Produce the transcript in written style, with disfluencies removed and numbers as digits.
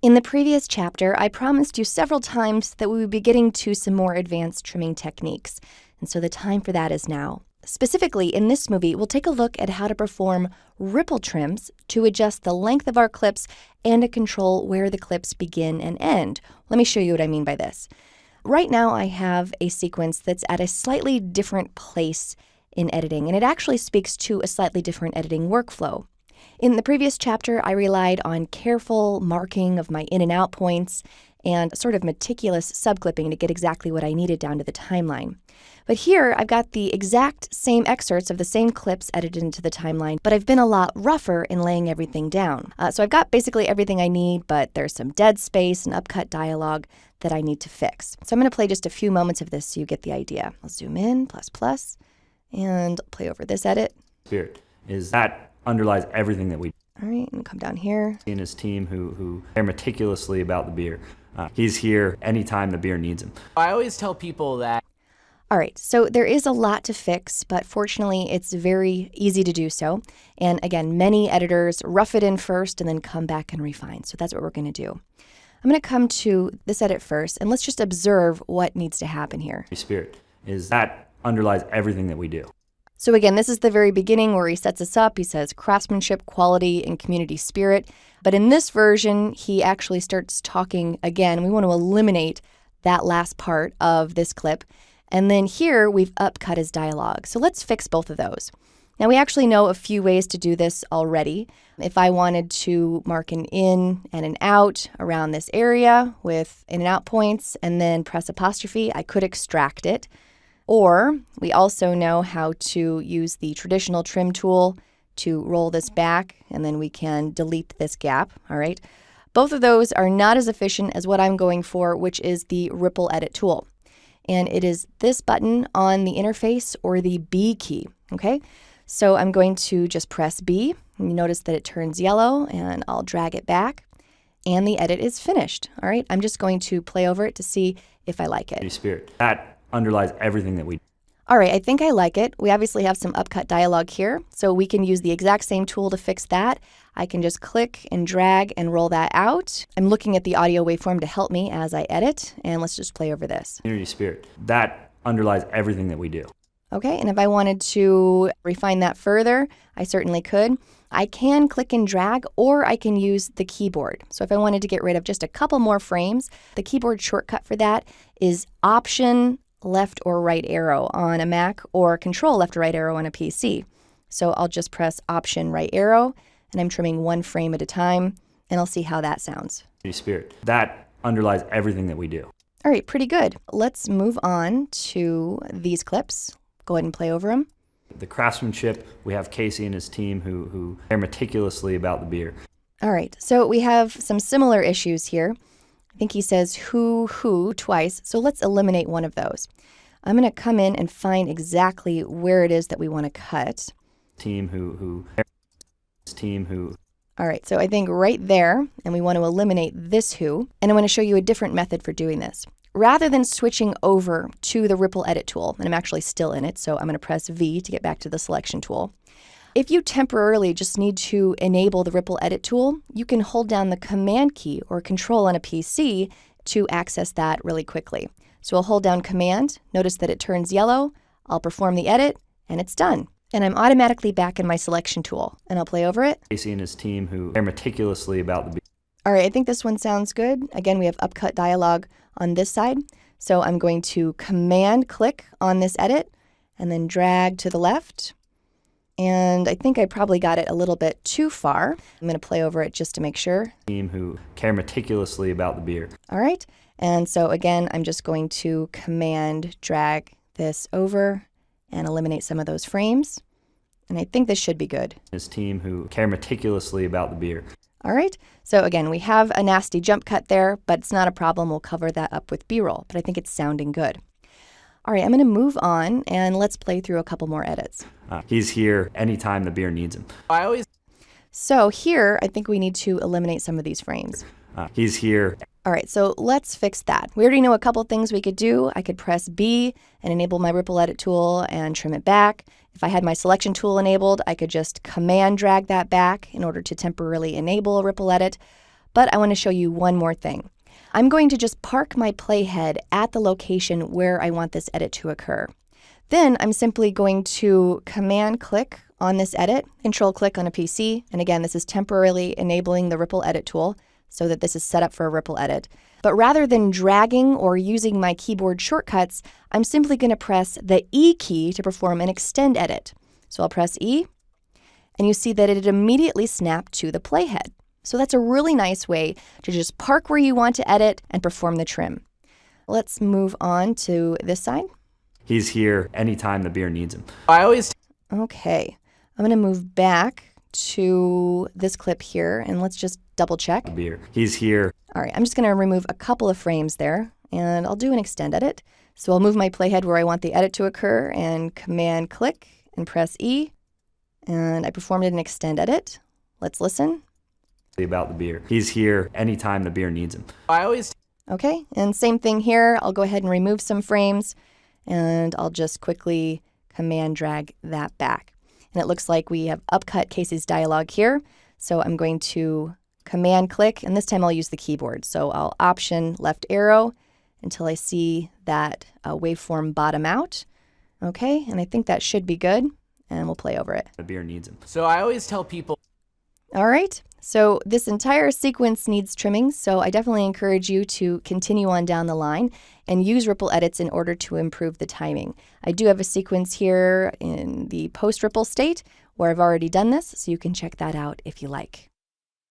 In the previous chapter, I promised you several times that we would be getting to some more advanced trimming techniques, and so the time for that is now. Specifically, in this movie, we'll take a look at how to perform ripple trims to adjust the length of our clips and to control where the clips begin and end. Let me show you what I mean by this. Right now, I have a sequence that's at a slightly different place in editing, and it actually speaks to a slightly different editing workflow. In the previous chapter, I relied on careful marking of my in and out points and sort of meticulous subclipping to get exactly what I needed down to the timeline. But here, I've got the exact same excerpts of the same clips edited into the timeline, but I've been a lot rougher in laying everything down. So I've got basically everything I need, but there's some dead space and upcut dialogue that I need to fix. So I'm going to play just a few moments of this so you get the idea. I'll zoom in, plus, and play over this edit. Spirit is that underlies everything that we do. All right, and come down here. And his team who care meticulously about the beer. He's here anytime the beer needs him. I always tell people that. All right, so there is a lot to fix, but fortunately it's very easy to do so. And again, many editors rough it in first and then come back and refine. So that's what we're going to do. I'm going to come to this edit first, and let's just observe what needs to happen here. Spirit is that underlies everything that we do. So again, this is the very beginning where he sets us up. He says craftsmanship, quality, and community spirit. But in this version, he actually starts talking again. We want to eliminate that last part of this clip. And then here, we've upcut his dialogue. So let's fix both of those. Now, we actually know a few ways to do this already. If I wanted to mark an in and an out around this area with in and out points and then press apostrophe, I could extract it. Or we also know how to use the traditional trim tool to roll this back, and then we can delete this gap, all right? Both of those are not as efficient as what I'm going for, which is the ripple edit tool. And it is this button on the interface or the B key, okay? So I'm going to just press B, and you notice that it turns yellow, and I'll drag it back, and the edit is finished, all right? I'm just going to play over it to see if I like it. Spirit, that underlies everything that we do. All right, I think I like it. We obviously have some upcut dialogue here, so we can use the exact same tool to fix that. I can just click and drag and roll that out. I'm looking at the audio waveform to help me as I edit, and let's just play over this. Community spirit, that underlies everything that we do. Okay, and if I wanted to refine that further, I certainly could. I can click and drag, or I can use the keyboard. So if I wanted to get rid of just a couple more frames, the keyboard shortcut for that is Option left or right arrow on a Mac or Control left or right arrow on a PC. So I'll just press Option right arrow, and I'm trimming one frame at a time, and I'll see how that sounds. Spirit, that underlies everything that we do. All right, pretty good. Let's move on to these clips. Go ahead and play over them. The craftsmanship, we have Casey and his team who care meticulously about the beer. All right, so we have some similar issues here. I think he says who twice, so let's eliminate one of those. I'm going to come in and find exactly where it is that we want to cut. All right, so I think right there, and we want to eliminate this who, and I want to show you a different method for doing this. Rather than switching over to the ripple edit tool, and I'm actually still in it, so I'm going to press V to get back to the selection tool. If you temporarily just need to enable the ripple edit tool, you can hold down the command key or control on a PC to access that really quickly. So I'll hold down command, notice that it turns yellow, I'll perform the edit, and it's done. And I'm automatically back in my selection tool, and I'll play over it. Casey and his team who care meticulously about the beer. All right, I think this one sounds good. Again, we have upcut dialogue on this side. So I'm going to command click on this edit and then drag to the left. And I think I probably got it a little bit too far. I'm going to play over it just to make sure. Team who care meticulously about the beer. All right. And so again, I'm just going to command drag this over and eliminate some of those frames. And I think this should be good. His team who care meticulously about the beer. All right. So again, we have a nasty jump cut there, but it's not a problem. We'll cover that up with B-roll, but I think it's sounding good. All right, I'm going to move on, and let's play through a couple more edits. He's here anytime the beer needs him. So here, I think we need to eliminate some of these frames. He's here. All right, so let's fix that. We already know a couple things we could do. I could press B and enable my ripple edit tool and trim it back. If I had my selection tool enabled, I could just command drag that back in order to temporarily enable a ripple edit. But I want to show you one more thing. I'm going to just park my playhead at the location where I want this edit to occur. Then I'm simply going to Command click on this edit, Control click on a PC. And again, this is temporarily enabling the ripple edit tool so that this is set up for a ripple edit. But rather than dragging or using my keyboard shortcuts, I'm simply going to press the E key to perform an extend edit. So I'll press E, and you see that it immediately snapped to the playhead. So that's a really nice way to just park where you want to edit and perform the trim. Let's move on to this side. He's here anytime the beer needs him. Okay, I'm going to move back to this clip here, and let's just double check. The beer. He's here. All right, I'm just going to remove a couple of frames there, and I'll do an extend edit. So I'll move my playhead where I want the edit to occur and Command click and press E, and I performed an extend edit. Let's listen. About the beer. He's here anytime the beer needs him. Okay, and same thing here. I'll go ahead and remove some frames, and I'll just quickly Command drag that back. And it looks like we have upcut Casey's dialogue here. So I'm going to Command click, and this time I'll use the keyboard. So I'll Option left arrow until I see that waveform bottom out. Okay, and I think that should be good, and we'll play over it. The beer needs him. So I always tell people. All right, so this entire sequence needs trimming, so I definitely encourage you to continue on down the line and use ripple edits in order to improve the timing. I do have a sequence here in the post-ripple state where I've already done this, so you can check that out if you like.